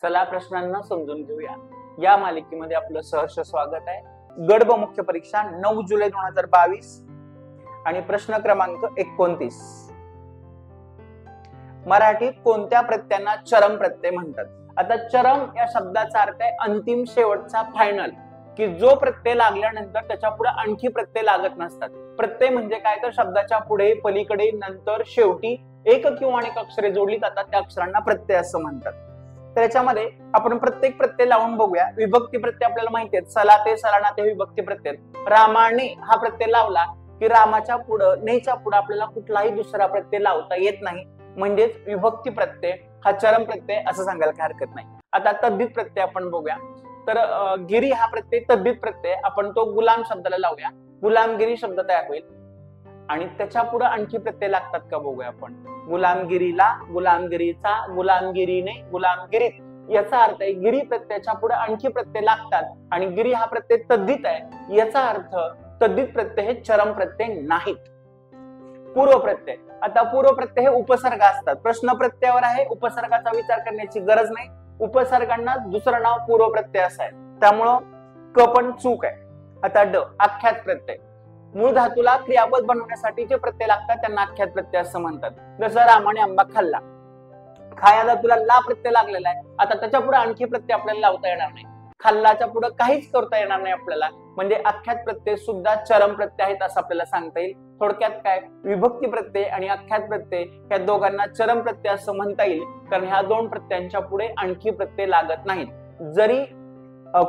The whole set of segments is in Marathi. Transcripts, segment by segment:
चला प्रश्नांना समजून घेऊया। या मालिकेमध्ये आपलं सहर्ष स्वागत आहे। गड ब मुख्य परीक्षा 9 जुलै 2022 आणि प्रश्न क्रमांक 29। मराठीत कोणत्या प्रत्ययांना चरम प्रत्यय म्हणतात? आता चरम या शब्दाचा अर्थ आहे अंतिम, शेवटचा, फायनल, की जो प्रत्यय लागल्यानंतर त्याच्या पुढे आणखी प्रत्यय लागत नसतात। प्रत्यय म्हणजे काय तर शब्दाच्या पुढे, पलीकडे, नंतर, शेवटी एक किंवा अनेक अक्षरे जोडली जातात, त्या अक्षरांना प्रत्यय असं म्हणतात। तर याच्यामध्ये आपण प्रत्येक प्रत्यय लावून बघूया। विभक्ती प्रत्यय आपल्याला माहिती आहेत, सलाते, सलानाते विभक्ती प्रत्यय। रामाने हा प्रत्यय लावला की रामाच्या पुढे, नेच्या पुढे आपल्याला कुठलाही दुसरा प्रत्यय लावता येत नाही, म्हणजेच विभक्ती प्रत्यय हा चरम प्रत्यय असं सांगायला काही हरकत नाही। आता तद्धित प्रत्यय आपण बघूया। तर गिरी हा प्रत्यय तद्धित प्रत्यय, आपण तो गुलाम शब्दाला लावूया, गुलामगिरी शब्द तयार होईल। आणि त्याच्या पुढे आणखी प्रत्यय लागतात का बघूया आपण। गुलामगिरीला, गुलामगिरीचा, गुलामगिरीने, गुलामगिरीत, याचा अर्थ आहे गिरी प्रत्ययाच्या पुढे आणखी प्रत्यय लागतात आणि गिरी हा प्रत्यय तद्धित आहे, याचा अर्थ तद्धित प्रत्यय हे चरम प्रत्यय नाहीत। पूर्व प्रत्यय, आता पूर्व प्रत्यय हे उपसर्ग असतात। प्रश्न प्रत्ययावर आहे, उपसर्गाचा विचार करण्याची गरज नाही। उपसर्गांना दुसरं नाव पूर्व प्रत्यय असं आहे, त्यामुळं क पण चूक आहे। आता ड, आख्यात प्रत्यय, मूळ धातूला क्रियापद बनवण्यासाठी जे प्रत्यय लागतात त्यांना आख्यात प्रत्यय असं म्हणतात। जसं रामाने आंबा खाल्ला, खायाला तुला ला प्रत्यय लागलेला आहे, आता त्याच्या पुढे आणखी प्रत्यय आपल्याला लावता येणार नाही। खाल्लाच्या पुढे काहीच करता येणार नाही आपल्याला, म्हणजे आख्यात प्रत्यय सुद्धा चरम प्रत्यय आहेत असं आपल्याला सांगता येईल। थोडक्यात काय, विभक्ती प्रत्यय आणि आख्यात प्रत्यय या दोघांना चरम प्रत्यय असं म्हणता येईल, कारण ह्या दोन प्रत्ययांच्या पुढे आणखी प्रत्यय लागत नाहीत। जरी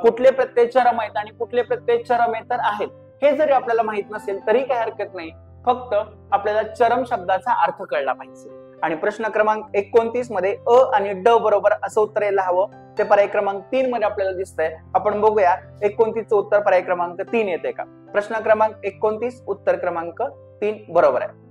कुठले प्रत्यय चरम आहेत आणि कुठले प्रत्यय चरमेतर आहेत हे जरी आपल्याला माहित नसेल तरी काही हरकत नाही, फक्त आपल्याला चरम शब्दाचा अर्थ कळला पाहिजे। आणि प्रश्न क्रमांक 29 मध्ये अ आणि ड बरोबर असं उत्तर यायला हवं, ते पर्याय क्रमांक 3 मध्ये आपल्याला दिसतंय। आपण बघूया 29 चं उत्तर पर्याय क्रमांक 3 येते का। प्रश्न क्रमांक 29 उत्तर क्रमांक 3 बरोबर आहे।